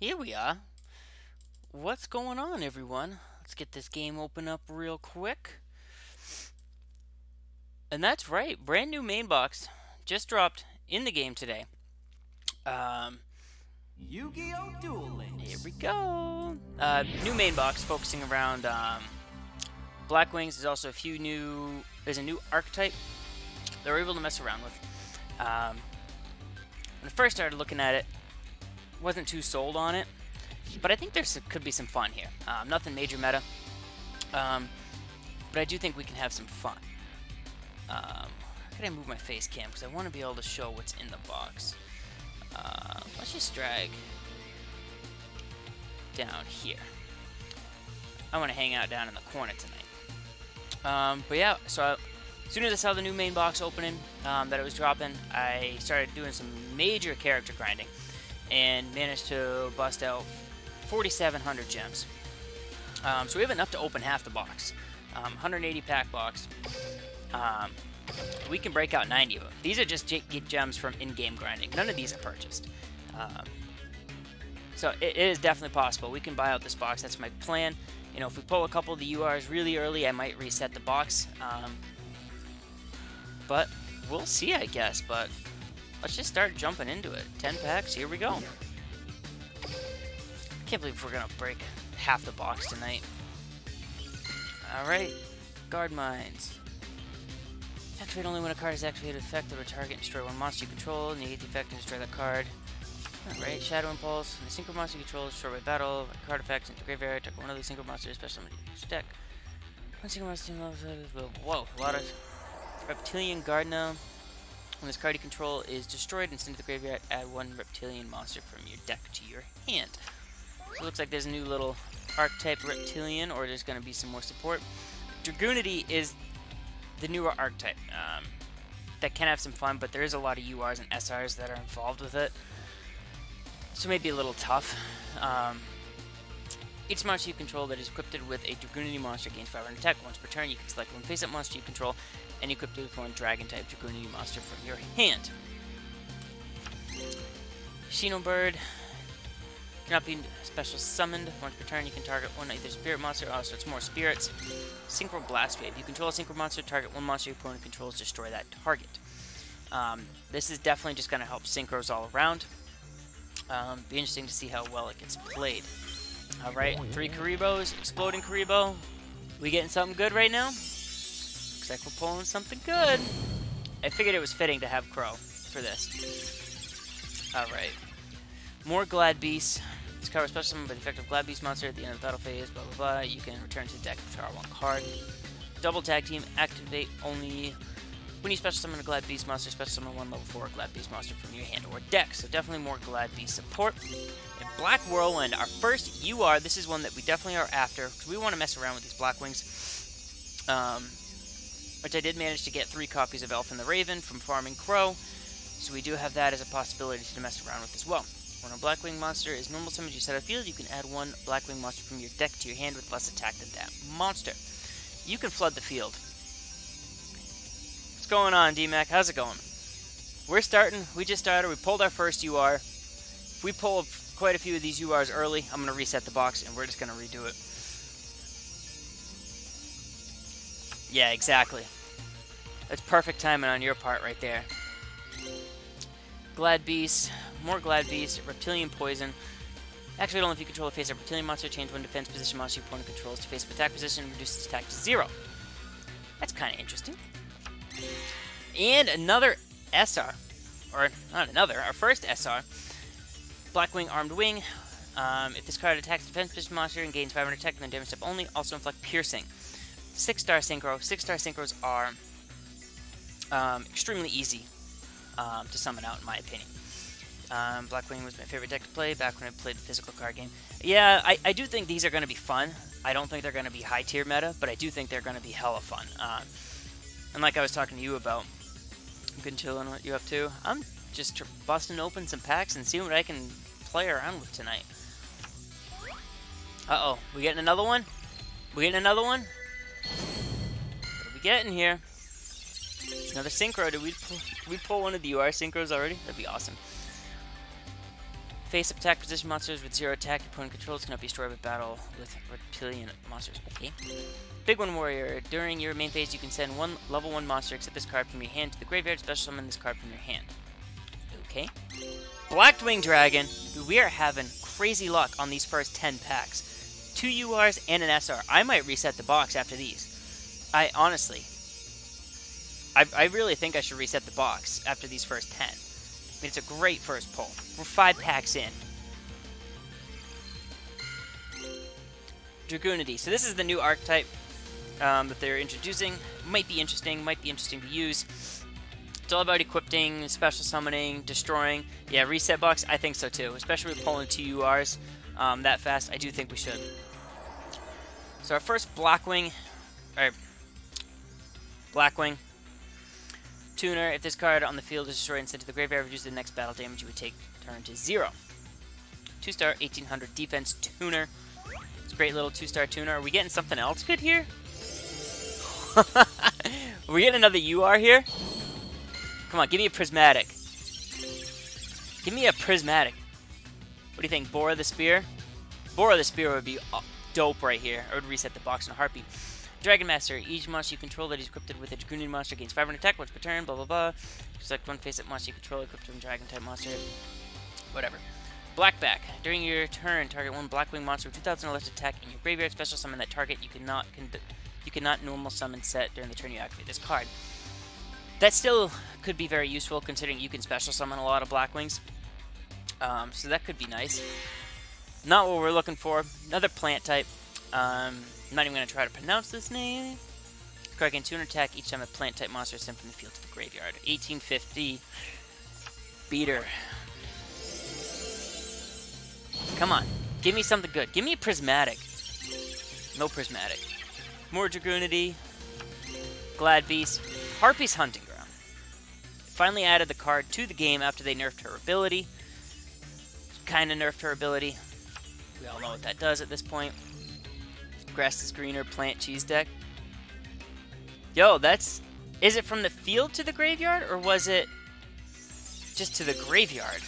Here we are. What's going on, everyone? Let's get this game open up real quick. And that's right, brand new main box just dropped in the game today. Yu-Gi-Oh! Duel Links. Here we go. New main box focusing around Black Wings. There's also there's a new archetype that we're able to mess around with. When I first started looking at it, wasn't too sold on it, but I think could be some fun here. Nothing major meta, but I do think we can have some fun. How can I move my face cam? Because I want to be able to show what's in the box. Let's just drag down here. I want to hang out down in the corner tonight. But yeah, so as soon as I saw the new main box opening that it was dropping, I started doing some major character grinding and managed to bust out 4,700 gems. So we have enough to open half the box. 180 pack box. We can break out 90 of them. These are just gems from in-game grinding. None of these are purchased. So it is definitely possible. We can buy out this box. That's my plan. You know, if we pull a couple of the URs really early, I might reset the box. But we'll see, I guess. But let's just start jumping into it. 10 packs, here we go. Can't believe we're gonna break half the box tonight. Alright, guard mines. Activate only when a card is activated with effect that will target and destroy one monster you control. Negate the effect and destroy that card. Alright, Shadow Impulse. When the synchro monster you control is destroyed by battle, card effects into graveyard, target one of the synchro monsters, special summon each deck. One synchro monster whoa, a lot of Reptilian Guard now. When this card you control is destroyed and sent to the graveyard, add one Reptilian monster from your deck to your hand. So it looks like there's a new little archetype Reptilian, or there's going to be some more support. Dragoonity is the newer archetype that can have some fun, but there is a lot of URs and SRs that are involved with it, so maybe a little tough. Each monster you control that is equipped with a Dragoonity monster gains 500 attack. Once per turn, you can select one face-up monster you control and equip it with one Dragon-type Dragoonity monster from your hand. Xenobird cannot be special summoned. Once per turn, you can target one either spirit monster. Oh, so it's more spirits. Synchro Blast Wave. You control a synchro monster, target one monster your opponent controls, destroy that target. This is definitely just going to help synchros all around. Be interesting to see how well it gets played. Alright, 3 Karibos, Exploding Karibo. We getting something good right now? Looks like we're pulling something good. I figured it was fitting to have Crow for this. Alright. More Glad Beasts. This card was special summoned by the effect of Glad Beast monster at the end of the battle phase, blah blah blah. You can return to the deck and draw one card. Double Tag Team, activate only when you special summon a Glad Beast monster, special summon one level 4 Glad Beast monster from your hand or deck. So definitely more Glad Beast support. And Black Whirlwind, our first UR. This is one that we definitely are after, because we want to mess around with these Black Wings. Which I did manage to get 3 copies of Elf and the Raven from farming Crow. So we do have that as a possibility to mess around with as well. When a Blackwing monster is normal summoned, you set a field, you can add one Blackwing monster from your deck to your hand with less attack than that monster. You can flood the field. What's going on, D-Mac? How's it going? We're starting. We just started. We pulled our first UR. If we pull quite a few of these URs early, I'm going to reset the box, and we're just going to redo it. Yeah, exactly. That's perfect timing on your part right there. Glad Beast. More Glad Beast, Reptilian Poison. Activate only if you control a face-up Reptilian monster. Change one defense position monster your opponent controls to face-up attack position. Reduce its attack to 0. That's kind of interesting. And another SR. Or, not another, our first SR. Blackwing Armed Wing. If this card attacks defense position monster and gains 500 attack, then damage step only. Also inflict Piercing. 6-star Synchro. 6-star Synchros are extremely easy to summon out, in my opinion. Blackwing was my favorite deck to play back when I played the physical card game. Yeah, I do think these are going to be fun. I don't think they're going to be high tier meta, but I do think they're going to be hella fun. And like I was talking to you about, I'm good chilling what you up to. I'm just busting open some packs and seeing what I can play around with tonight. Uh-oh, we getting another one? We getting another one? What are we getting here? Another Synchro. Did we pull one of the UR Synchros already? That'd be awesome. Face-up attack position monsters with 0 attack. Your opponent controls cannot be destroyed by battle with reptilian monsters. Okay. Big One Warrior. During your main phase, you can send one level 1 monster, except this card, from your hand to the graveyard. Special summon this card from your hand. Okay. Blackwing Dragon. Dude, we are having crazy luck on these first 10 packs. 2 URs and an SR. I might reset the box after these. I honestly, I really think I should reset the box after these first 10. I mean, it's a great first pull. We're 5 packs in. Dragoonity. So this is the new archetype that they're introducing. Might be interesting to use. It's all about equipping, special summoning, destroying. Yeah, reset box, I think so too. Especially with pulling 2 URs that fast, I do think we should. So our first Blackwing, Tuner. If this card on the field is destroyed and sent to the graveyard, reduces the next battle damage you would take turn to 0. 2-star, 1800 defense Tuner. It's a great little 2-star Tuner. Are we getting something else good here? Are we getting another UR here? Come on, give me a prismatic. Give me a prismatic. What do you think, Bora the Spear? Bora the Spear would be dope right here. I would reset the box in a heartbeat. Dragon Master. Each monster you control that is equipped with a Dragoonian monster gains 500 attack once per turn, blah blah blah. Select one face-up monster you control equipped with a Dragon-type monster. Whatever. Blackback. During your turn, target one Blackwing monster with 2,000 or less attack in your graveyard. Special summon that target. You cannot normal summon set during the turn you activate this card. That still could be very useful, considering you can special summon a lot of Blackwings. So that could be nice. Not what we're looking for. Another plant type. I'm not even going to try to pronounce this name. Card gains 200 attack each time a plant type monster is sent from the field to the graveyard. 1850. Beater. Come on. Give me something good. Give me a prismatic. No prismatic. More Dragoonity. Glad Beast. Harpy's Hunting Ground. Finally added the card to the game after they nerfed her ability. Kinda nerfed her ability. We all know what that does at this point. Grass is greener, plant cheese deck. Yo, that's... Is it from the field to the graveyard, or was it just to the graveyard?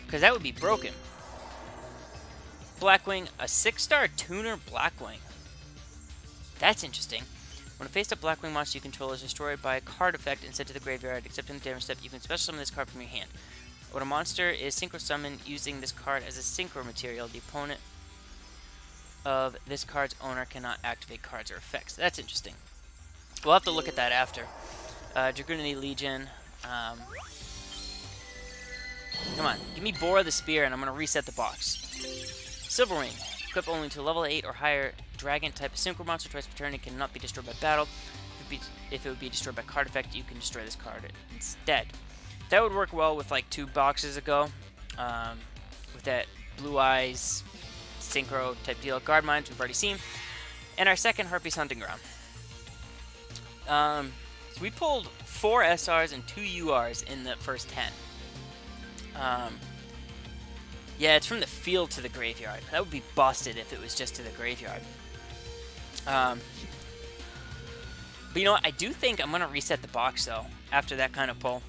Because that would be broken. Blackwing, a 6-star Tuner Blackwing. That's interesting. When a face-up Blackwing monster you control is destroyed by a card effect and sent to the graveyard, except in the damage step, you can special summon this card from your hand. When a monster is synchro summoned using this card as a synchro material, the opponent of this card's owner cannot activate cards or effects. That's interesting. We'll have to look at that after. Dragoonity Legion. Come on, give me Bora the Spear, and I'm going to reset the box. Silverwing. Equip only to level 8 or higher dragon type of synchro monster twice per turn. It cannot be destroyed by battle. If it would be destroyed by card effect, you can destroy this card instead. That would work well with like 2 boxes ago. With that Blue Eyes synchro type deal. Guard Mines we've already seen. And our second Harpy's Hunting Ground. So we pulled 4 SRs and 2 URs in the first 10. Yeah, it's from the field to the graveyard. That would be busted if it was just to the graveyard. But you know what? I do think I'm going to reset the box, though, after that kind of pull.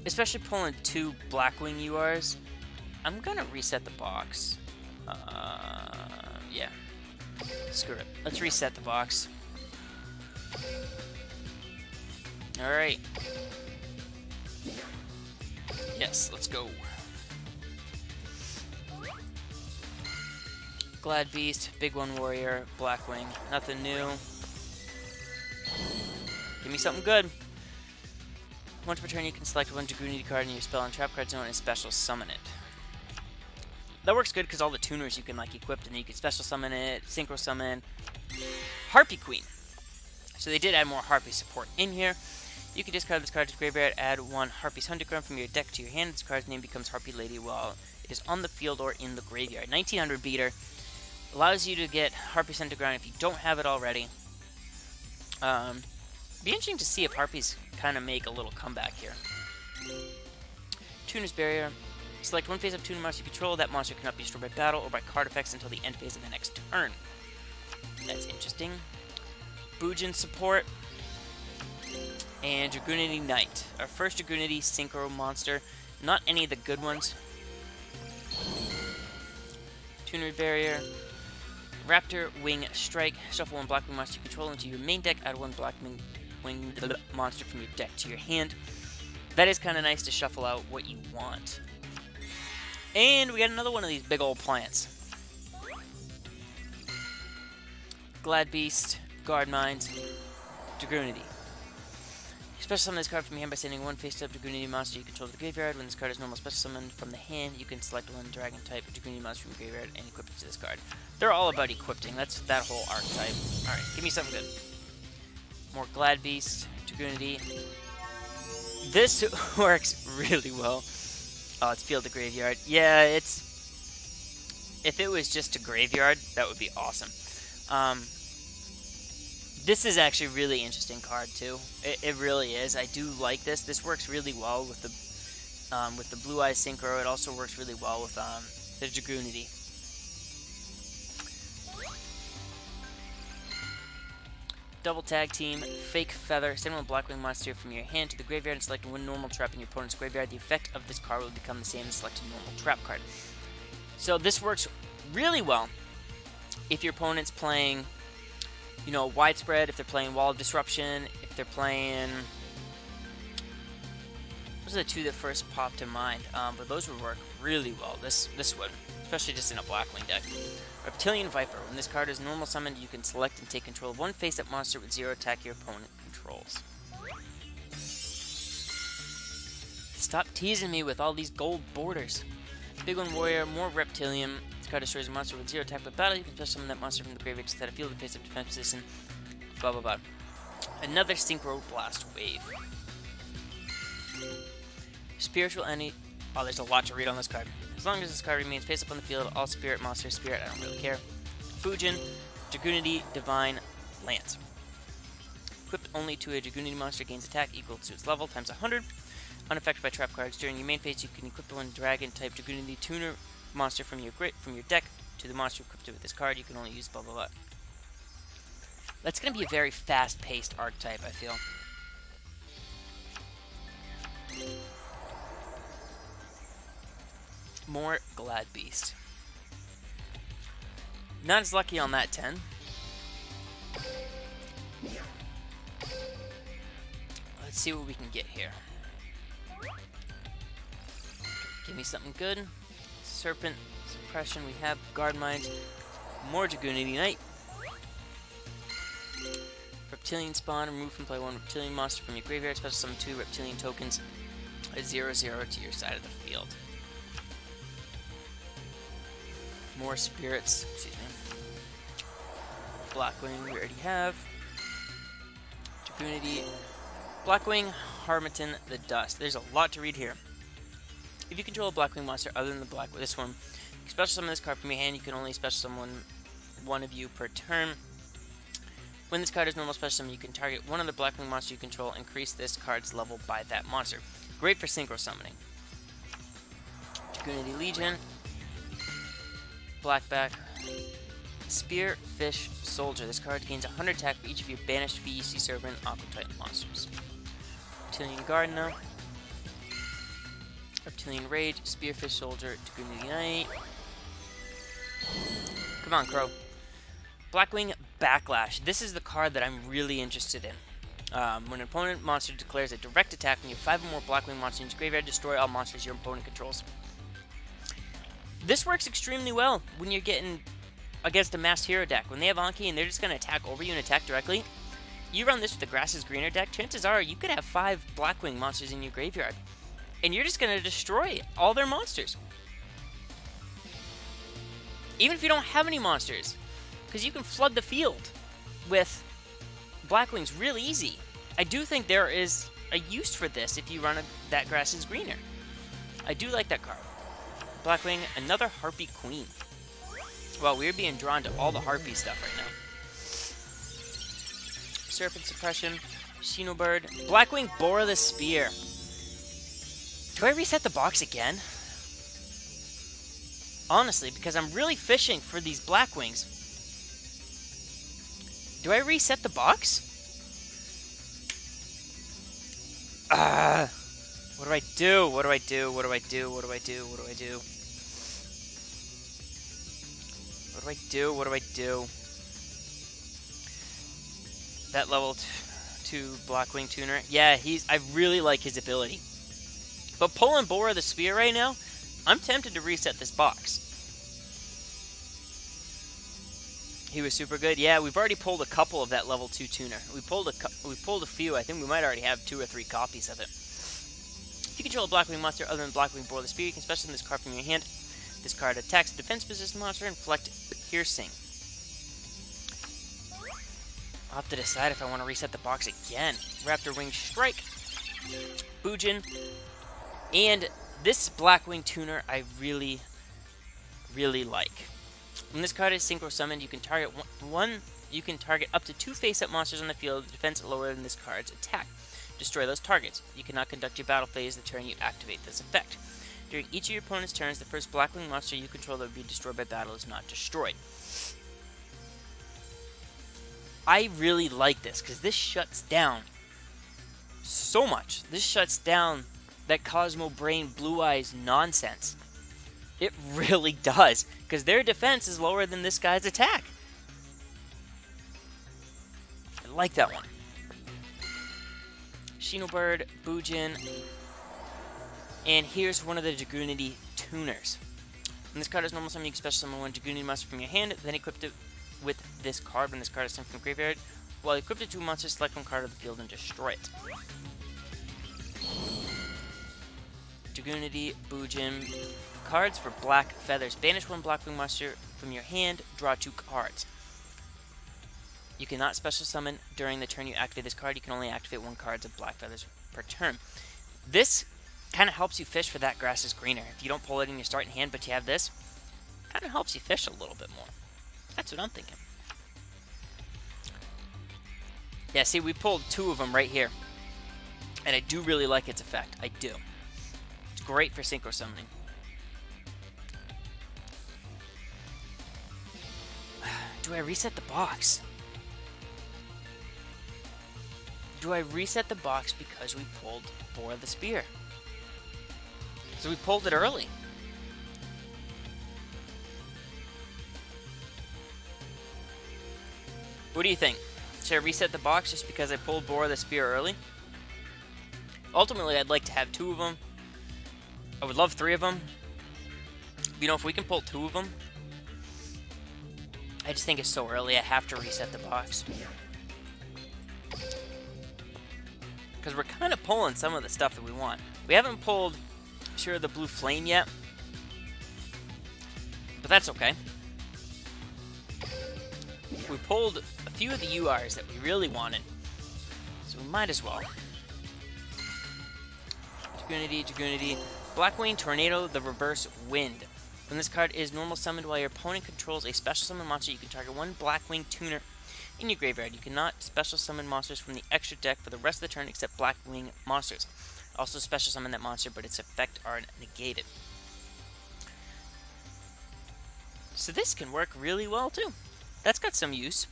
Especially pulling 2 Blackwing URs. I'm going to reset the box. Yeah. Screw it. Let's reset the box. Alright. Yes, let's go. Glad Beast, Big One Warrior, Blackwing. Nothing new. Give me something good. Once per turn, you can select one Dragoonity card in your spell and trap card zone and special summon it. That works good because all the tuners you can like equip, and then you can special summon it, synchro summon. Harpy Queen. So they did add more Harpy support in here. You can discard this card to the graveyard, add 1 Harpy's Hunting Ground from your deck to your hand. This card's name becomes Harpy Lady while it is on the field or in the graveyard. 1900 beater. Allows you to get Harpy's Hunting Ground if you don't have it already. Be interesting to see if Harpies kind of make a little comeback here. Tuner's Barrier. Select one face-up tuner monster you control. That monster cannot be destroyed by battle or by card effects until the end phase of the next turn. That's interesting. Bujin support, and Dragoonity Knight. Our first Dragoonity Synchro monster. Not any of the good ones. Tuner Barrier. Raptor Wing Strike. Shuffle one Blackwing monster you control into your main deck. Add one Blackwing monster from your deck to your hand. That is kind of nice to shuffle out what you want. And we got another one of these big old plants. Glad Beast, Guard Mines, Dragoonity. Special summon this card from your hand by sending one face-up Dragoonity monster you control to the graveyard. When this card is normal special summoned from the hand, you can select one Dragon-type Dragoonity monster from your graveyard and equip it to this card. They're all about equipping. That's that whole archetype. Alright, give me something good. More Glad Beast, Dragoonity. This works really well. Oh, it's Field to Graveyard. Yeah, it's... If it was just a graveyard, that would be awesome. This is actually a really interesting card, too. It really is. I do like this. This works really well with the Blue Eyes Synchro. It also works really well with the Dragoonity. Double Tag Team, Fake Feather. Send one Blackwing monster from your hand to the graveyard and select one normal trap in your opponent's graveyard. The effect of this card will become the same as selected normal trap card. So this works really well if your opponent's playing, you know, Widespread, if they're playing Wall of Disruption, if they're playing... Those are the two that first popped to mind, but those would work really well. This would, especially just in a Blackwing deck. Reptilian Viper. When this card is normal summoned, you can select and take control of one face-up monster with 0 attack your opponent controls. Stop teasing me with all these gold borders. Big One Warrior, more Reptilian. This card destroys a monster with 0 attack by battle. You can special summon that monster from the graveyard instead of field and face-up defense position. Blah blah blah. Another Synchro Blast Wave. Spiritual Entity. Oh, there's a lot to read on this card. As long as this card remains face up on the field, all spirit monsters spirit, I don't really care. Fujin, Dragoonity, Divine, Lance. Equipped only to a Dragoonity monster, gains attack equal to its level times 100. Unaffected by trap cards. During your main phase, you can equip one Dragon-type Dragoonity tuner monster from your deck to the monster equipped with this card. You can only use blah blah blah. That's going to be a very fast-paced archetype, I feel. More Glad Beast. Not as lucky on that 10. Let's see what we can get here. Give me something good. Serpent Suppression. We have Guard Mines. More Dragoonity Knight. Reptilian Spawn. Remove from play one Reptilian monster from your graveyard. Special summon 2 Reptilian tokens. A 0/0 to your side of the field. More spirits. Excuse me. Blackwing we already have. Dragoonity. Blackwing, Harmattan, the Dust. There's a lot to read here. If you control a Blackwing monster other than the this one, you special summon this card from your hand. You can only special summon one of you per turn. When this card is normal special summon, you can target one other Blackwing monster you control, increase this card's level by that monster. Great for synchro summoning. Dragoonity Legion. Blackback. Spearfish Soldier. This card gains 100 attack for each of your banished VEC Servant Aqua-type monsters. Reptilian Gardener. Reptilian Rage. Spearfish Soldier. Dragoonity Knight. Come on, Crow. Blackwing Backlash. This is the card that I'm really interested in. When an opponent monster declares a direct attack, when you have 5 or more Blackwing monsters in your graveyard, destroy all monsters your opponent controls. This works extremely well when you're getting against a masked hero deck. When they have Anki and they're just going to attack over you and attack directly, you run this with the Grass is Greener deck, chances are you could have 5 Blackwing monsters in your graveyard. And you're just going to destroy all their monsters. Even if you don't have any monsters. Because you can flood the field with Blackwings real easy. I do think there is a use for this if you run that Grass is Greener. I do like that card. Blackwing, another Harpy Queen. Well, we're being drawn to all the Harpy stuff right now. Serpent Suppression, Xenobird, Blackwing Bora the Spear. Do I reset the box again? Honestly, because I'm really fishing for these Blackwings. Do I reset the box? What do I do? What do I do? What do I do? What do I do? What do I do? What do I do? What do I do? That level 2 Blackwing Tuner. Yeah, I really like his ability. But pulling Bora the Spear right now, I'm tempted to reset this box. He was super good. Yeah, we've already pulled a couple of that level 2 tuner. We pulled a few. I think we might already have 2 or 3 copies of it. If you control a Blackwing monster other than Blackwing Bora the Spear, you can special this card from your hand. This card attacks a defense position monster and inflict piercing. I'll have to decide if I want to reset the box again. Raptor Wing Strike, Bujin, and this Blackwing Tuner I really, really like. When this card is synchro summoned, you can target You can target up to 2 face-up monsters on the field with defense lower than this card's attack. Destroy those targets. You cannot conduct your battle phase the turn you activate this effect. During each of your opponent's turns, the first Blackwing monster you control that would be destroyed by battle is not destroyed. I really like this, because this shuts down so much. This shuts down that Cosmo Brain Blue Eyes nonsense. It really does, because their defense is lower than this guy's attack. I like that one. Shinobird, Bujin, and here's one of the Dragoonity tuners. When this card is normal summon, you can special summon one Dragoonity monster from your hand, then equip it with this card when this card is sent from the graveyard. While equipped to 2 monsters, select one card of the field and destroy it. Dragoonity, Bujin. Cards for Black Feathers. Banish one Blackwing monster from your hand, draw 2 cards. You cannot special summon during the turn you activate this card. You can only activate 1 card of Black Feathers per turn. This kind of helps you fish for that grass is greener. If you don't pull it in your starting hand, but you have this, kind of helps you fish a little bit more. That's what I'm thinking. Yeah, see, we pulled 2 of them right here. And I do really like its effect. I do. It's great for synchro summoning. Do I reset the box? Do I reset the box because we pulled Bora the Spear? So we pulled it early. What do you think? Should I reset the box just because I pulled Bora the Spear early? Ultimately, I'd like to have 2 of them. I would love 3 of them. You know, if we can pull 2 of them, I just think it's so early, I have to reset the box. Because we're kind of pulling some of the stuff that we want. We haven't pulled Sure the Blue Flame yet. But that's okay. We pulled a few of the URs that we really wanted. So we might as well. Dragoonity, Dragoonity. Blackwing Tornado, the Reverse Wind. When this card is normal summoned while your opponent controls a special summon monster, you can target 1 Blackwing Tuner in your graveyard. You cannot special summon monsters from the extra deck for the rest of the turn except Blackwing monsters. Also special summon that monster, but its effect are negated. So this can work really well too. That's got some use.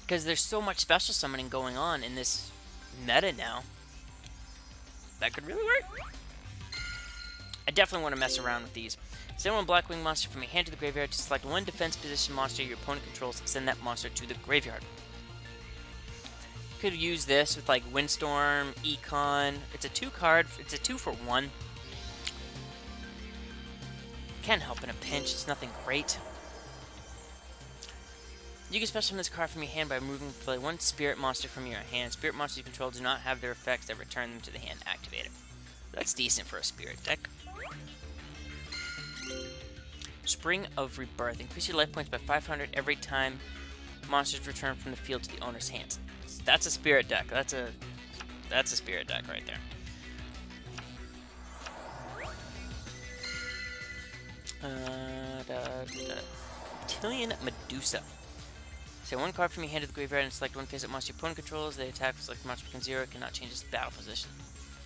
Because there's so much special summoning going on in this meta now. That could really work. I definitely want to mess around with these. Send 1 Blackwing monster from your hand to the graveyard to select 1 defense position monster your opponent controls. Send that monster to the graveyard. Could use this with like Windstorm, Econ. It's a 2 card. It's a 2 for 1. Can help in a pinch. It's nothing great. You can special summon this card from your hand by removing play 1 spirit monster from your hand. Spirit monsters you control do not have their effects that return them to the hand activated. That's decent for a spirit deck. Spring of Rebirth. Increase your life points by 500 every time monsters return from the field to the owner's hands. That's a spirit deck. That's a spirit deck right there. Tillion Medusa. Say 1 card from your hand to the graveyard and select 1 face-up monster your opponent controls. They attack with select monster becomes 0. Cannot change its battle position.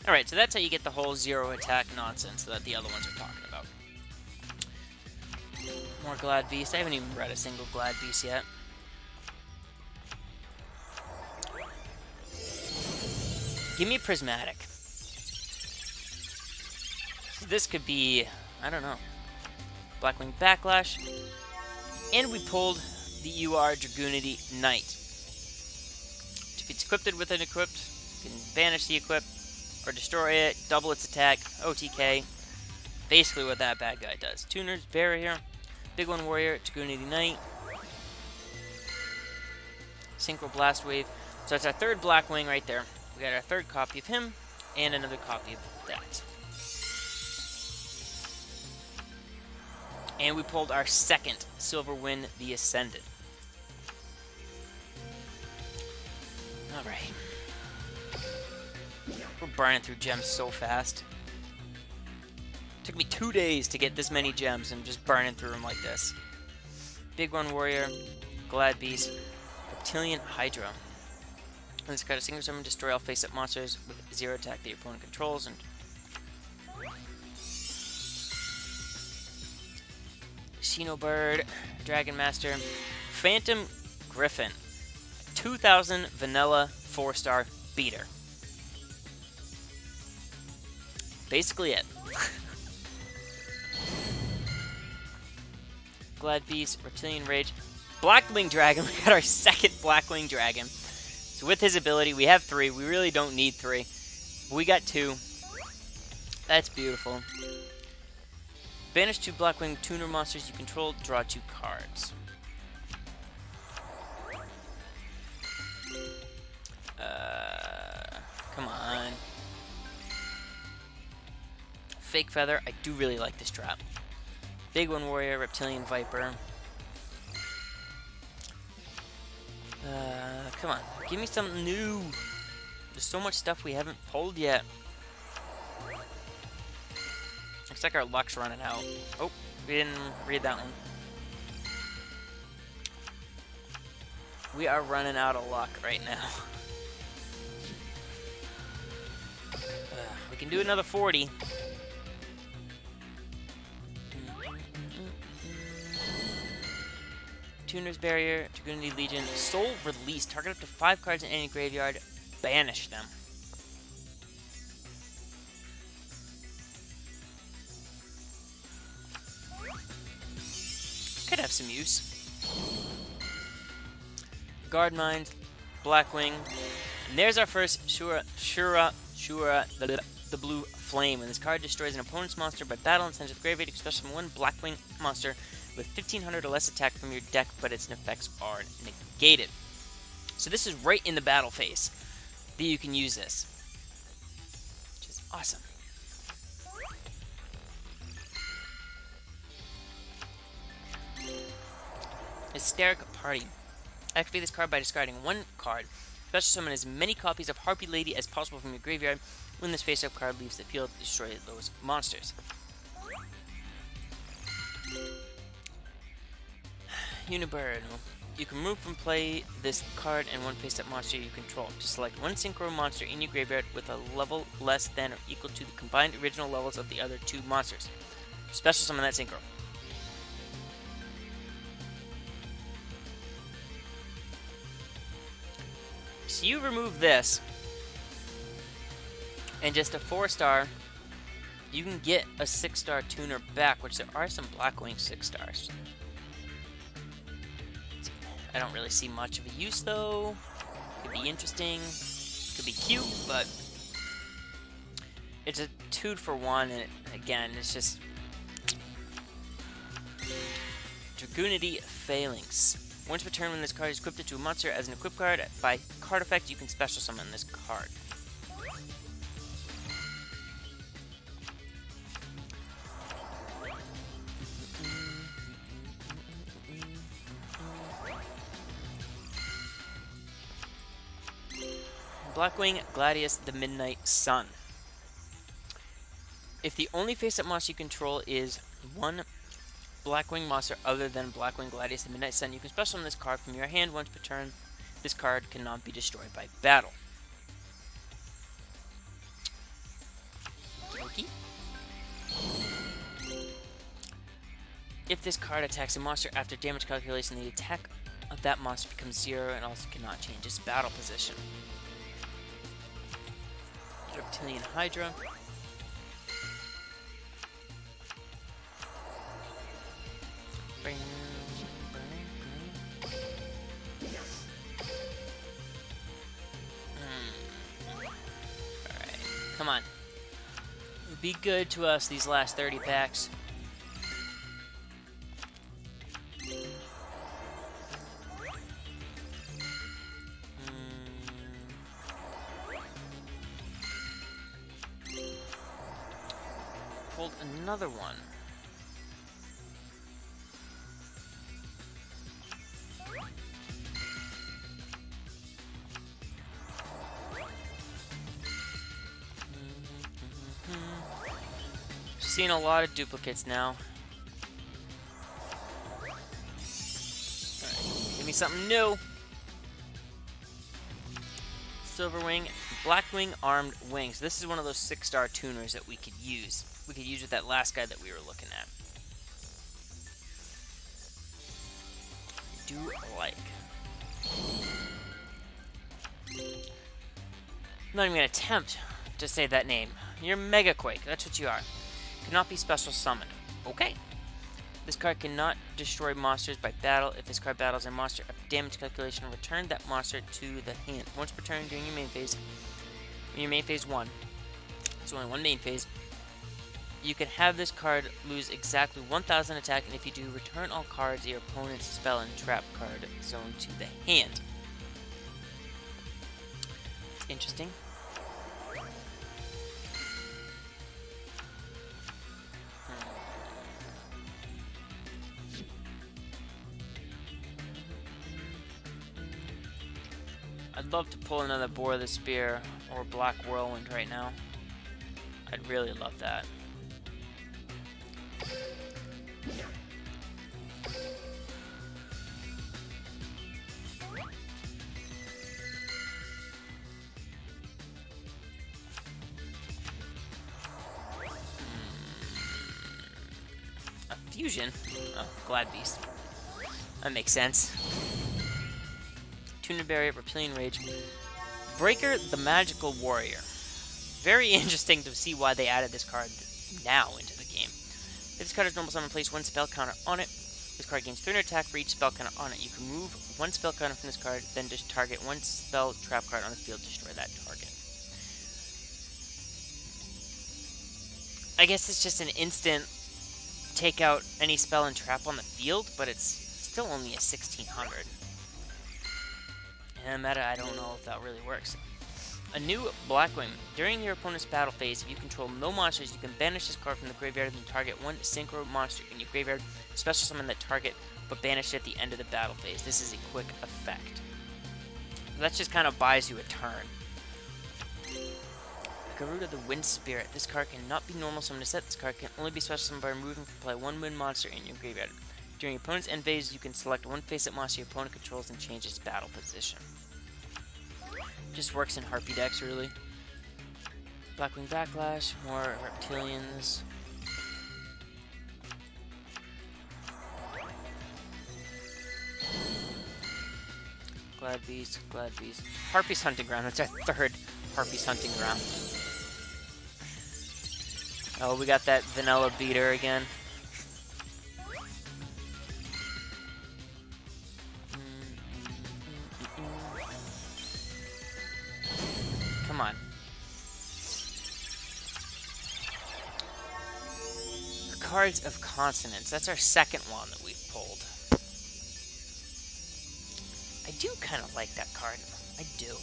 Alright, so that's how you get the whole 0 attack nonsense that the other ones are talking about. More Glad Beast. I haven't even read a single Glad Beast yet. Give me Prismatic. This could be, I don't know, Blackwing Backlash. And we pulled the UR Dragoonity Knight. If it's equipped with an equipped, you can banish the equip or destroy it, double its attack, OTK. Basically what that bad guy does. Tuner's Barrier, Big One Warrior, Dragoonity Knight, Synchro Blast Wave. So that's our third Blackwing right there. We got our third copy of him and another copy of that. And we pulled our second Silverwind the Ascended. Alright. We're burning through gems so fast. Took me 2 days to get this many gems and just burning through them like this. Big One Warrior, Glad Beast, Reptilian Hydra. And this card, a single summon, destroy all face-up monsters with 0 attack that your opponent controls. And Xenobird, Dragon Master, Phantom Griffin, 2000 vanilla 4-star beater. Basically it. Glad Beast, Reptilian Rage, Blackwing Dragon. We got our second Blackwing Dragon. So with his ability, we have 3. We really don't need 3. We got 2. That's beautiful. Banish 2 Blackwing Tuner monsters you control, draw 2 cards. Come on. Fake Feather. I do really like this trap. Big One Warrior, Reptilian Viper. Come on. Give me something new. There's so much stuff we haven't pulled yet. Looks like our luck's running out. Oh, we didn't read that one. We are running out of luck right now. We can do another 40. Tuner's Barrier, Dragoonity Legion, Soul Release. Target up to 5 cards in any graveyard. Banish them. Could have some use. Guard Mines, Blackwing. And there's our first Shura, the Blue Flame. When this card destroys an opponent's monster by battle and sends it to the graveyard, you can special summon 1 Blackwing monster with 1500 or less attack from your deck, but its effects are negated. So this is right in the battle phase that you can use this, which is awesome. Hysteric Party. Activate this card by discarding 1 card. Special summon as many copies of Harpy Lady as possible from your graveyard. When this face-up card leaves the field, destroy those monsters. Unibird. You can remove from play this card and 1 face-up monster you control. Just select 1 synchro monster in your graveyard with a level less than or equal to the combined original levels of the other 2 monsters. Special summon that synchro. So you remove this, and just a 4-star, you can get a 6-star tuner back, which there are some Blackwing 6-stars. I don't really see much of a use though. Could be interesting, could be cute, but it's a 2-for-1, and again, it's just Dragoonity Phalanx. Once per turn, when this card is equipped to a monster as an equip card, by card effect, you can special summon this card. Blackwing Gladius the Midnight Sun. If the only face-up monster you control is 1 Blackwing monster other than Blackwing Gladius the Midnight Sun, you can special summon this card from your hand once per turn. This card cannot be destroyed by battle. Okay. If this card attacks a monster after damage calculation, the attack of that monster becomes 0 and also cannot change its battle position. Reptilian Hydra. Alright, come on. Be good to us these last 30 packs. Pulled another one. Seeing a lot of duplicates now. Alright, give me something new. Silverwing, Blackwing Armed Wings. This is one of those 6-star tuners that we could use. We could use with that last guy that we were looking at. Do like. I'm not even gonna attempt to say that name. You're Mega Quake. That's what you are. Cannot be special summoned. Okay. This card cannot destroy monsters by battle. If this card battles a monster of damage calculation, return that monster to the hand. Once per turn during your main phase, in your main phase 1, it's only one main phase, you can have this card lose exactly 1,000 attack, and if you do, return all cards in your opponent's spell and trap card zone to the hand. It's interesting. I'd love to pull another Bore of the Spear or Black Whirlwind right now. I'd really love that. A fusion? Oh, Glad Beast. That makes sense. Tuner Barrier, Reptilian Rage. Breaker, the Magical Warrior. Very interesting to see why they added this card now into the game. If this card is normal summon, place one spell counter on it. This card gains 300 attack for each spell counter on it. You can move one spell counter from this card, then just target one spell trap card on the field, destroy that target. I guess it's just an instant take out any spell and trap on the field, but it's still only a 1600. In meta, I don't know if that really works. A new Blackwing. During your opponent's battle phase, if you control no monsters, you can banish this card from the graveyard and target one synchro monster in your graveyard. Special summon that target, but banish it at the end of the battle phase. This is a quick effect. That just kind of buys you a turn. Garuda the Wind Spirit. This card cannot be normal summoned to set. This card can only be special summoned by removing from play one wind monster in your graveyard. During your opponent's end phase, you can select one face-up monster your opponent controls and change its battle position. Just works in Harpy decks, really. Blackwing Backlash, more Reptilians. Glad Beast, Glad Beast. Harpy's Hunting Ground, that's our third Harpy's Hunting Ground. Oh, we got that Vanilla Beater again. Come on. Cards of Consonance. That's our second one that we've pulled. I do kind of like that card. I do.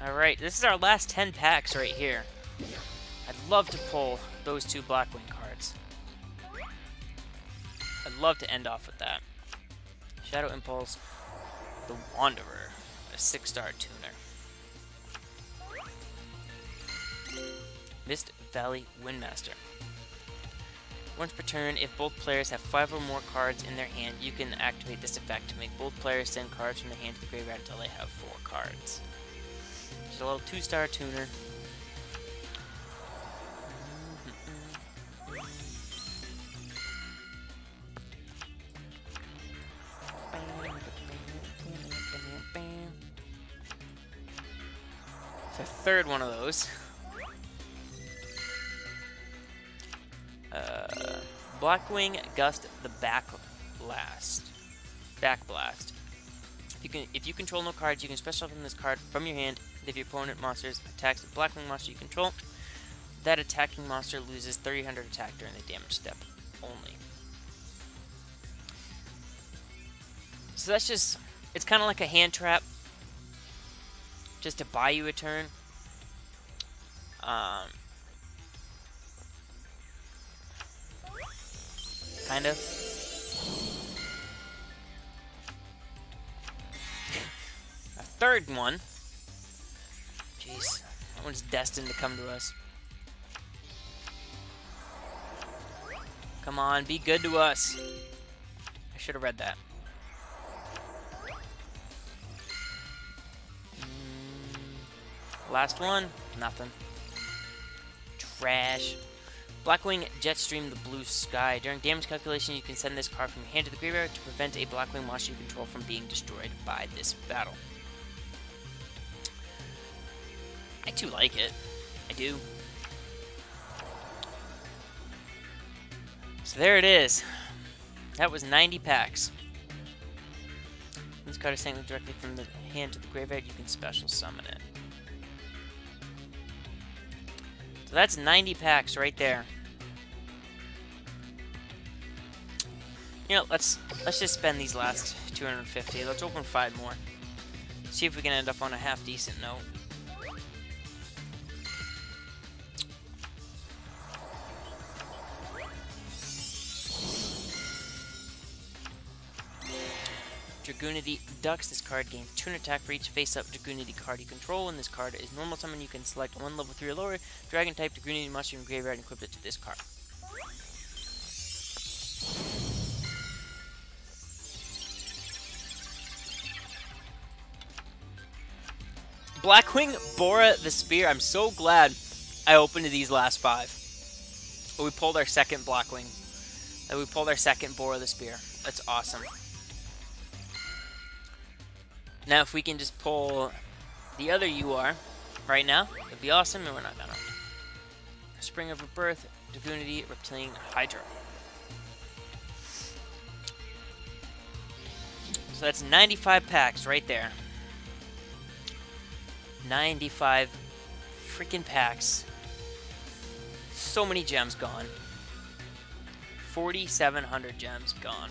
Alright, this is our last 10 packs right here. I'd love to pull those two Blackwing cards. I'd love to end off with that. Shadow Impulse. The Wanderer, a 6-star tuner. Mist Valley Windmaster. Once per turn, if both players have 5 or more cards in their hand, you can activate this effect to make both players send cards from their hand to the graveyard until they have 4 cards. Just a little 2-star tuner. third one of those. Blackwing Gust the Back Blast. If you control no cards, you can special summon this card from your hand. If your opponent monsters attacks a Blackwing monster you control, that attacking monster loses 300 attack during the damage step only. So that's just, it's kind of like a hand trap, just to buy you a turn. Kind of. A third one. Jeez, that one's destined to come to us. Come on, be good to us. I should have read that. Last one, nothing. Trash. Blackwing Jetstream the Blue Sky. During damage calculation, you can send this card from your hand to the graveyard to prevent a Blackwing monster you control from being destroyed by this battle. I do like it. I do. So there it is. That was 90 packs. This card is sent directly from the hand to the graveyard. You can special summon it. So that's 90 packs right there. You know, let's just spend these last 250. Let's open 5 more. See if we can end up on a half decent note. Dragoonity Ducks. This card gains 200 attack for each face-up Dragoonity card you control. When this card is normal summon, you can select one level 3 or lower Dragon-type Dragoonity monster in graveyard and equip it to this card. Blackwing Bora the Spear. I'm so glad I opened these last 5. But we pulled our second Blackwing. And we pulled our second Bora the Spear. That's awesome. Now, if we can just pull the other UR right now, it'd be awesome, and we're not gonna. Spring of Rebirth, Dragoonity, Reptilian Hydra. So that's 95 packs right there. 95 freaking packs. So many gems gone. 4,700 gems gone.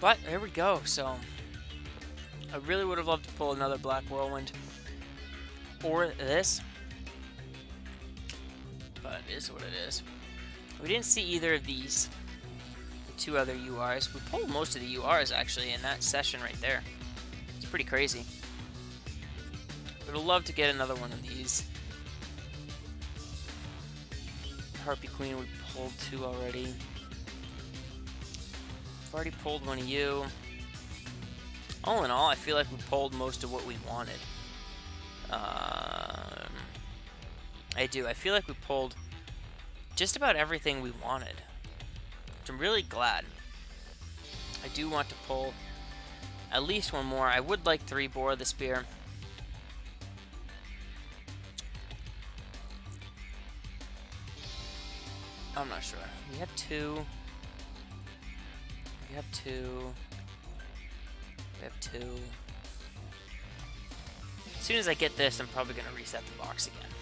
But there we go. So I really would have loved to pull another Black Whirlwind or this, but it is what it is. We didn't see either of these, the 2 other URs. We pulled most of the URs actually in that session right there. It's pretty crazy. Would have loved to get another one of these. Harpy Queen we pulled 2 already. I've already pulled one of you. All in all, I feel like we pulled most of what we wanted. I do. I feel like we pulled just about everything we wanted, which I'm really glad. I do want to pull at least one more. I would like 3 Bora the Spear. I'm not sure. We have 2. We have 2. We have 2. As soon as I get this, I'm probably going to reset the box again.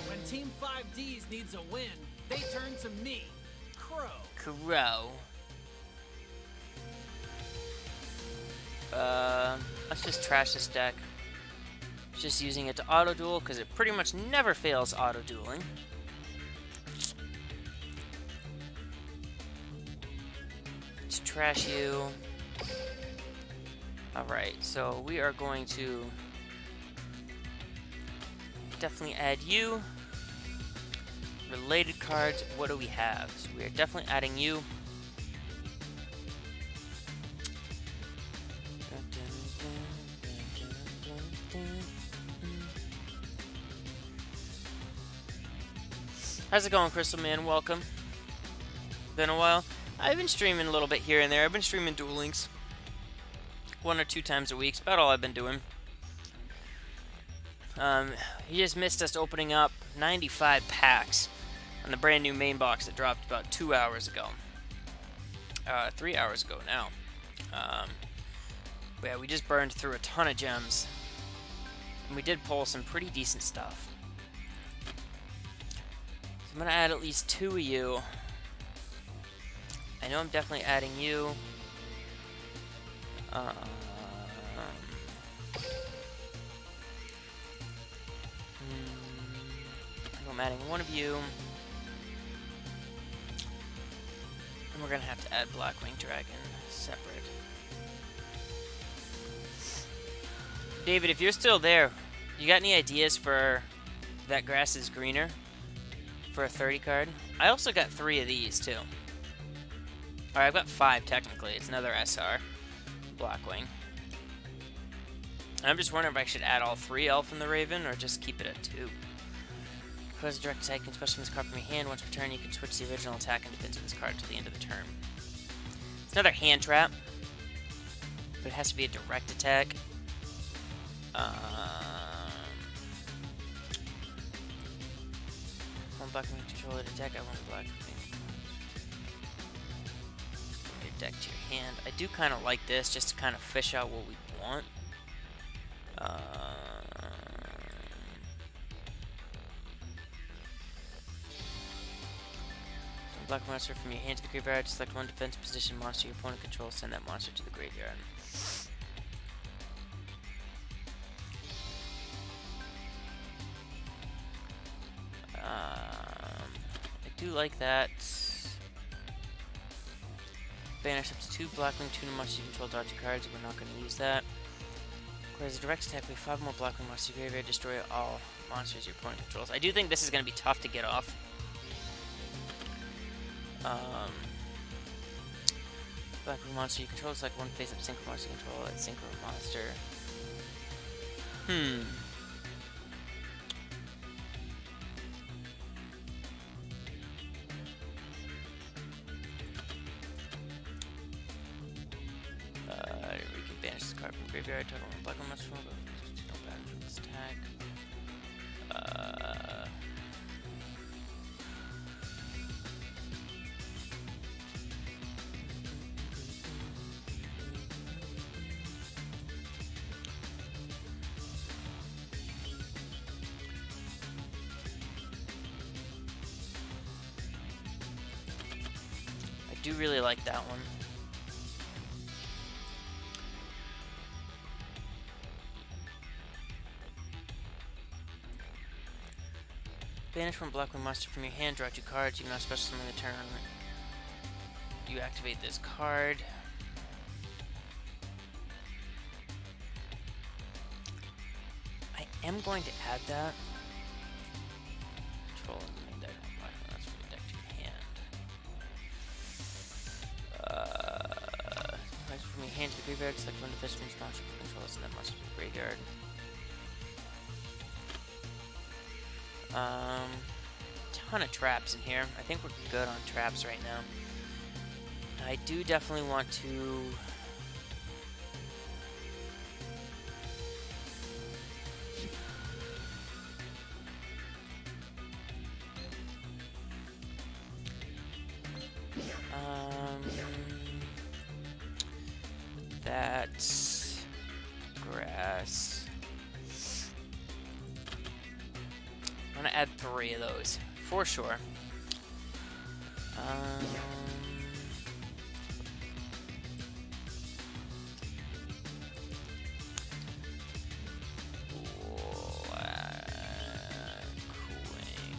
When Team 5Ds needs a win, they turn to me, Crow. Crow. Let's just trash this deck. Just using it to auto-duel, because it pretty much never fails auto-dueling. Let's trash you. Alright, so we are going to definitely add you. Related cards, what do we have? So we are definitely adding you. How's it going, Crystal Man? Welcome. Been a while. I've been streaming a little bit here and there. I've been streaming Duel Links 1 or 2 times a week. It's about all I've been doing. You just missed us opening up 95 packs on the brand new main box that dropped about 2 hours ago. 3 hours ago now. But yeah, we just burned through a ton of gems. And we did pull some pretty decent stuff. So I'm going to add at least 2 of you. I know I'm definitely adding you. I know I'm adding 1 of you. And we're going to have to add Blackwing Dragon separate. David, if you're still there, you got any ideas for That Grass is Greener for a 30 card? I also got 3 of these too. Alright, I've got 5 technically. It's another SR. Blackwing. I'm just wondering if I should add all 3 Elf and the Raven or just keep it at 2. Close a direct attack, you can special this card from your hand. Once per turn, you can switch the original attack and defense of this card until the end of the turn. It's another hand trap, but it has to be a direct attack. One Blackwing controller to deck, I want Blackwing. From your deck to your hand. I do kind of like this, just to kind of fish out what we want. Black monster from your hand to the graveyard. Select 1 defense position monster your opponent controls. Send that monster to the graveyard. I do like that. Banish up to 2 Blackwing Tuna monsters you control. Dodge 2 cards. We're not going to use that. As a direct attack, we have 5 more Blackwing monsters to the graveyard. Destroy all monsters your opponent controls. I do think this is going to be tough to get off. Blackwing monster you control is like 1 face-up synchro monster you control. That synchro monster. We can banish this card from graveyard. Target 1 Blackwing monster from no bad from this attack. I do really like that one. Banish one Blackwing monster from your hand, draw 2 cards. You can now special summon the turn. You activate this card. I am going to add that. Control the main deck. That's from the deck to your hand. From your hand to the graveyard, select 1 defense monster for control, and that monster to the graveyard. Ton of traps in here. I think we're good on traps right now. I do definitely want to... That's... grass. I'm gonna add 3 of those, for sure. Blackwing.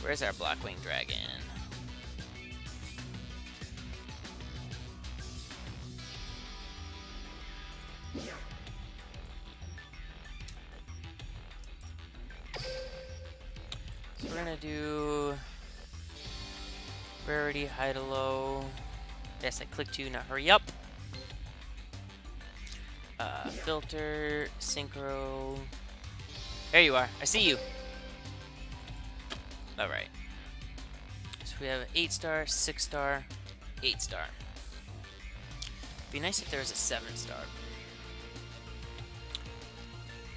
Where's our Blackwing Dragon? We're gonna do rarity, hide a low. Yes, I clicked you, now hurry up. Filter, synchro. There you are. I see you. Alright. So we have an 8-star, 6-star, 8-star. Be nice if there was a 7-star.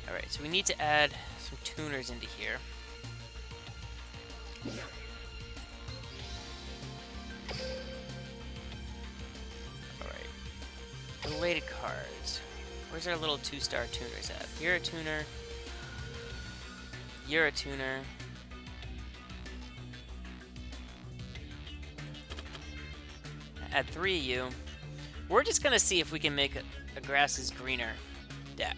Alright, so we need to add some tuners into here. Alright. Related cards. Where's our little 2-star tuners at? You're a tuner. You're a tuner. Add 3 of you. We're just gonna see if we can make a grass is greener deck.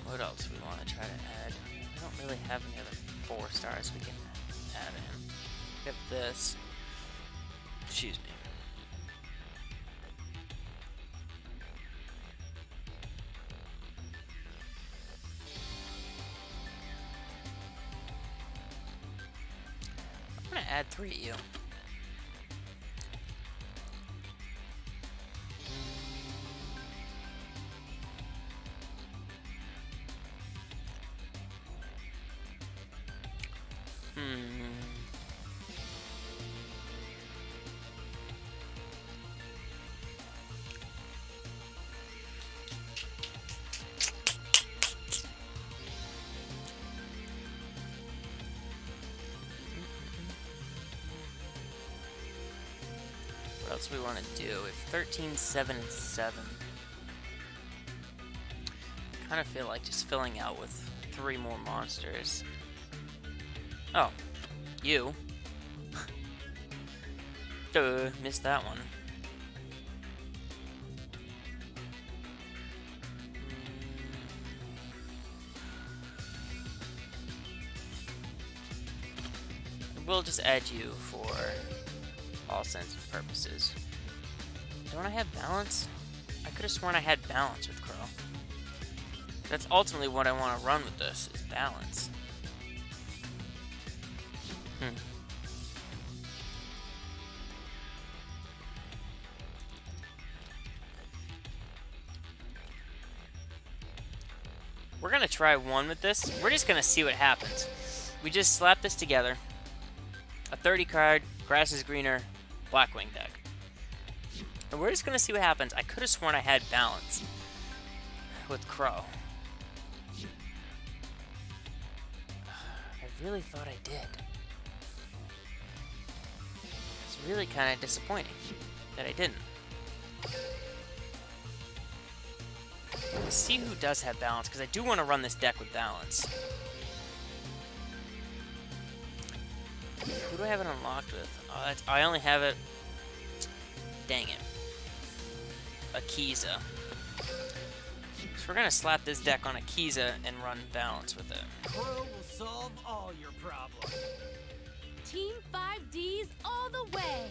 What else do we want to try to add? I don't really have any other 4 stars we can add in. We have this. Excuse me. I'm gonna add 3 of you. What else do we want to do? If 13, 7, and 7. Kind of feel like just filling out with 3 more monsters. Oh, you. Duh, missed that one. We'll just add you for all sense of purposes. Don't I have balance? I could have sworn I had balance with Crow. That's ultimately what I want to run with this, is balance. We're gonna try one with this. We're just gonna see what happens. We just slap this together. A 30 card, grass is greener, Blackwing deck. And we're just gonna see what happens. I could have sworn I had balance with Crow. I really thought I did. It's really kind of disappointing that I didn't. Let's see who does have balance, because I do want to run this deck with balance. Who do I have it unlocked with? Oh, I only have it... Dang it. Akiza. So we're going to slap this deck on Akiza and run balance with it. Crow will solve all your problems. Team 5Ds all the way.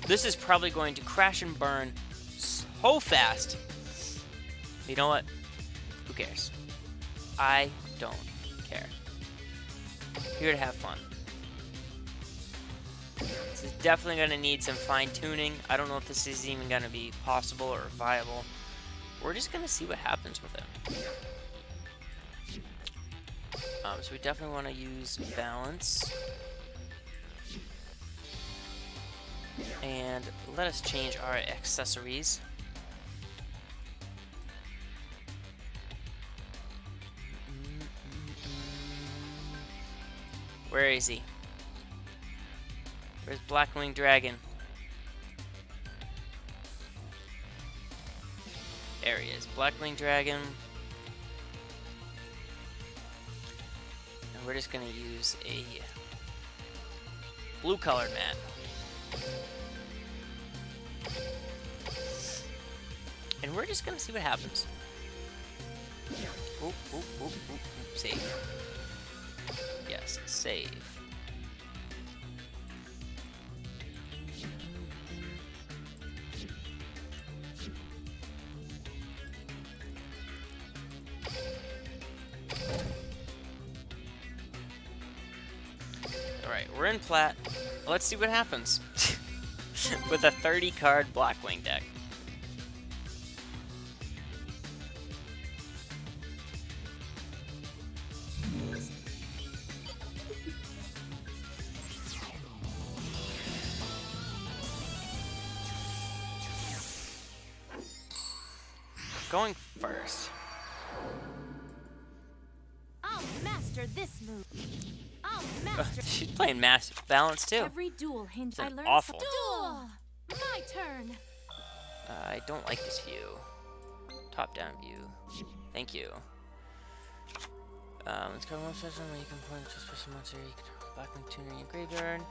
This is probably going to crash and burn so fast. You know what? Who cares? I don't care. Here to have fun. This is definitely going to need some fine-tuning. I don't know if this is even going to be possible or viable. We're just going to see what happens with it. So we definitely want to use balance. And let us change our accessories. Where is he? Where's Blackwing Dragon? There he is. Blackwing Dragon. And we're just going to use a blue colored mat. And we're just gonna see what happens. Oop, oop, oop, oop, oop, save. Yes, save. Alright, we're in plat. Let's see what happens with a 30-card Blackwing deck. Going first. I'll master this move. I'll master. She's playing Massive Balance too. Every duel hinge I learned. Awful. Duel. My turn. I don't like this view. Top-down view. Thank you. Let's go one special where you can point to a special monster. You can Blackwing tuner in your graveyard.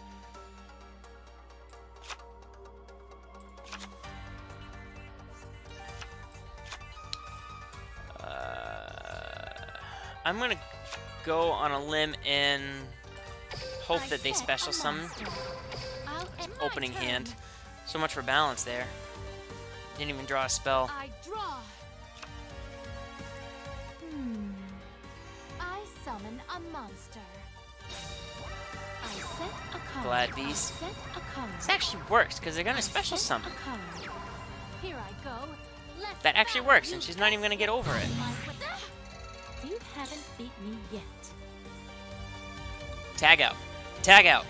I'm gonna go on a limb and hope that they special summon. Opening hand. So much for balance there. Didn't even draw a spell. I draw. I summon a monster. I set a card. Glad Beast. I set a card. This actually works because they're gonna special summon. A card. Here I go. Let's That actually works, and she's not even gonna get over it. You haven't beat me yet. Tag out. Tag out.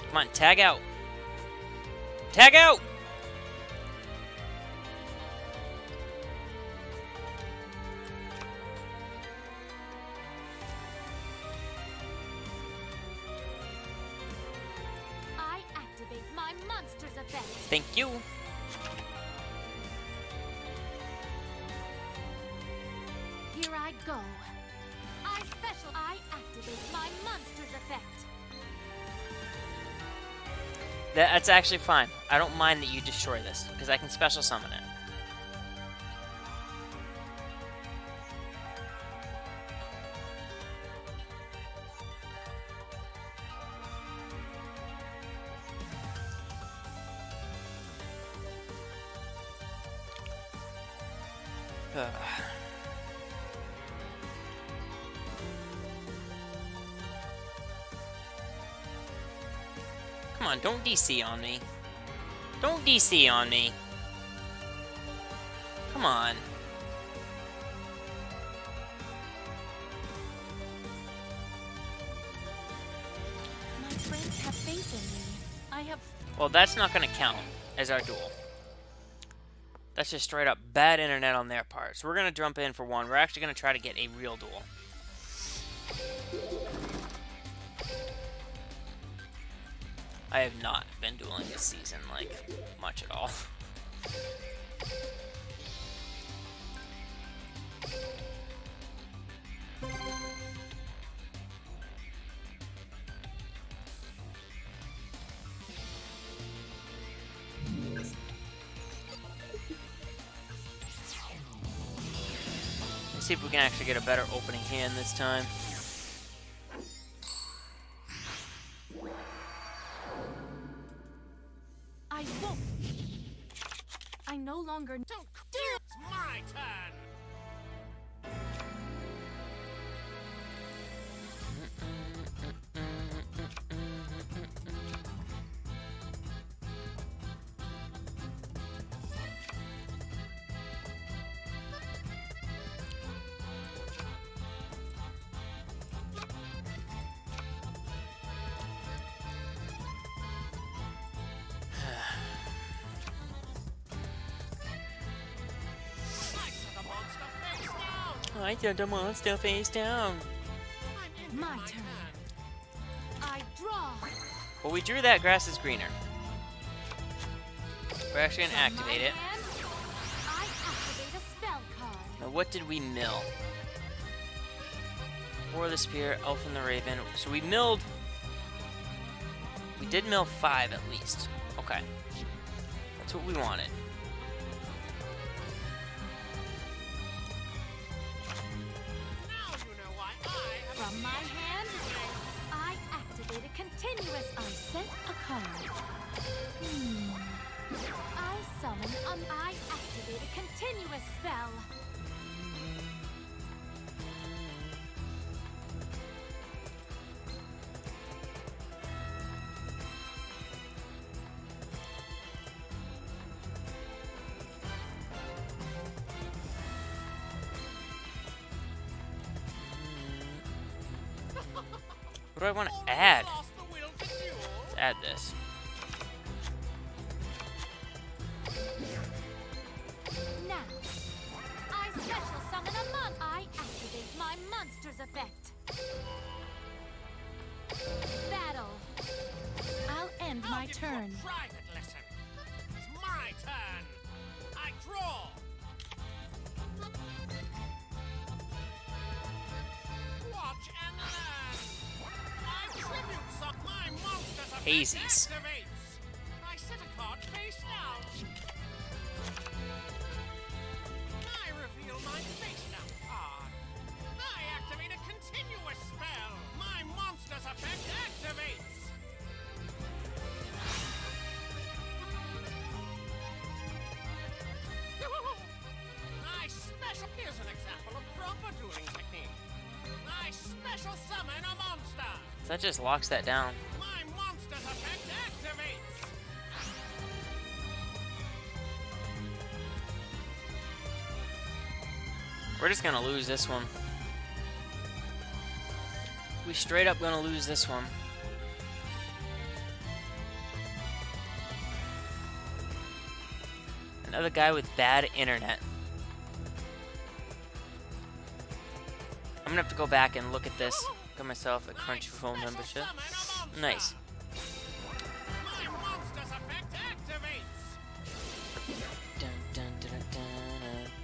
Come on, tag out. Tag out! I activate my monster's effect. Thank you. Here I go. I activate my monster's effect. That's actually fine. I don't mind that you destroy this, because I can special summon it. Come on, don't DC on me. Don't DC on me. Come on. My friends have faith in me. I have. Well, that's not going to count as our duel. That's just straight up bad internet on their part. So we're going to jump in for one. We're actually going to try to get a real duel. I have not been dueling this season, like, much at all. Let's see if we can actually get a better opening hand this time. I won't. I no longer don't. It's my turn. I turned the monster face down. My turn. I draw. Well, we drew that grass is greener. We're actually gonna From activate my it. hand, I activate a spell card. Now, what did we mill? War of the Spear, Elf and the Raven. So we milled. We did mill 5 at least. Okay. That's what we wanted. from my hand, I activate a continuous. I set a card. I summon I activate a continuous spell. What do I want to add? Let's add this. Now, I special summon a I activate my monster's effect. Battle. I'll end my turn. Private lesson. It's my turn. I draw. Watch and learn. I tribute some my monster's effect Hazies. activates. I set a card face down. I reveal my face down card. I activate a continuous spell. My monster's effect activates. I special. Here's an example of proper dueling technique. I special summon a monster. So that just locks that down. My monster's effect activates. We're just gonna lose this one. We straight up gonna lose this one. Another guy with bad internet. I'm gonna have to go back and look at this. Got myself a Crunchyroll membership. Nice. My monster's effect activates. Dun, dun, dun, dun,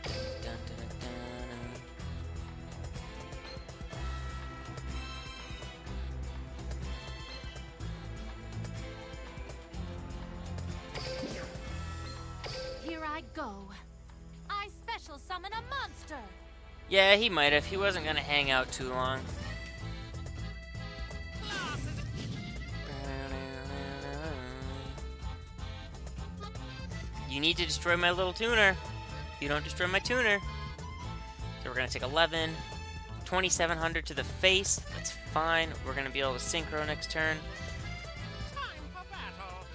dun, dun, dun, dun, dun. Here I go. I special summon a monster. Yeah, he might have. He wasn't gonna hang out too long. You need to destroy my little tuner. You don't destroy my tuner. So we're gonna take 11. 2700 to the face. That's fine. We're gonna be able to synchro next turn. Time for battle.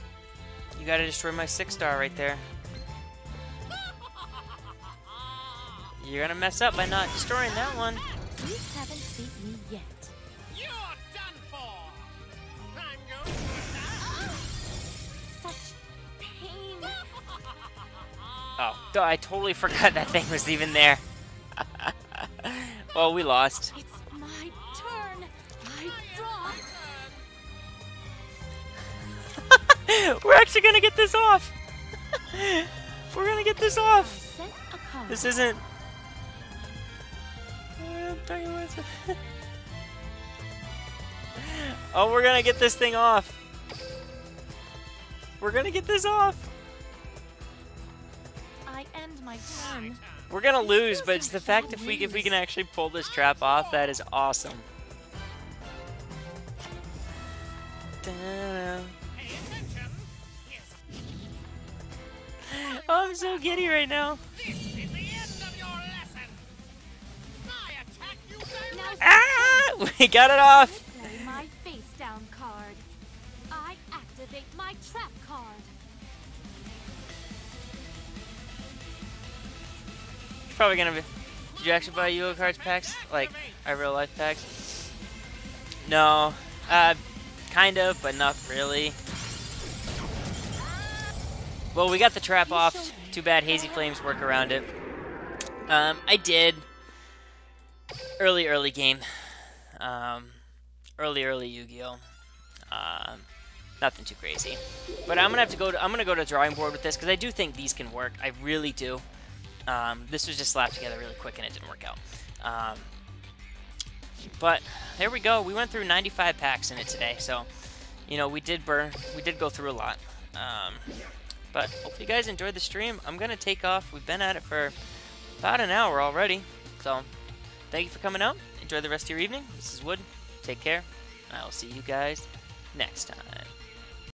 You gotta destroy my 6-star right there. You're gonna mess up by not destroying that one. You haven't beat me yet. You're done for. Time goes to attack. Such pain. Oh, I totally forgot that thing was even there. Well, we lost. It's my turn. I draw. We're actually gonna get this off. We're gonna get this I off. set a card. This isn't. Oh, we're gonna get this thing off. We're gonna get this off. I end my turn. We're gonna lose, but it's the fact if we can actually pull this trap off, that is awesome. Pay attention. Oh, I'm so giddy right now. This is the end of your lesson. I attack you directly. Ah! We got it off. Play my face down card. I activate my trap card. Probably gonna be. Did you actually buy Yu-Gi-Oh cards packs? Like, our real life packs? No. Kind of, but not really. Well, we got the trap off. Too bad Hazy Flames work around it. I did. Early game. Early Yu-Gi-Oh. Nothing too crazy. But I'm gonna have to go. I'm gonna go to drawing board with this because I do think these can work. I really do. This was just slapped together really quick and it didn't work out. But there we go. We went through 95 packs in it today, so you know we did go through a lot. But hopefully you guys enjoyed the stream. I'm gonna take off. We've been at it for about an hour already, so thank you for coming out. Enjoy enjoy the rest of your evening. This is Wood. Take care. I will see you guys next time.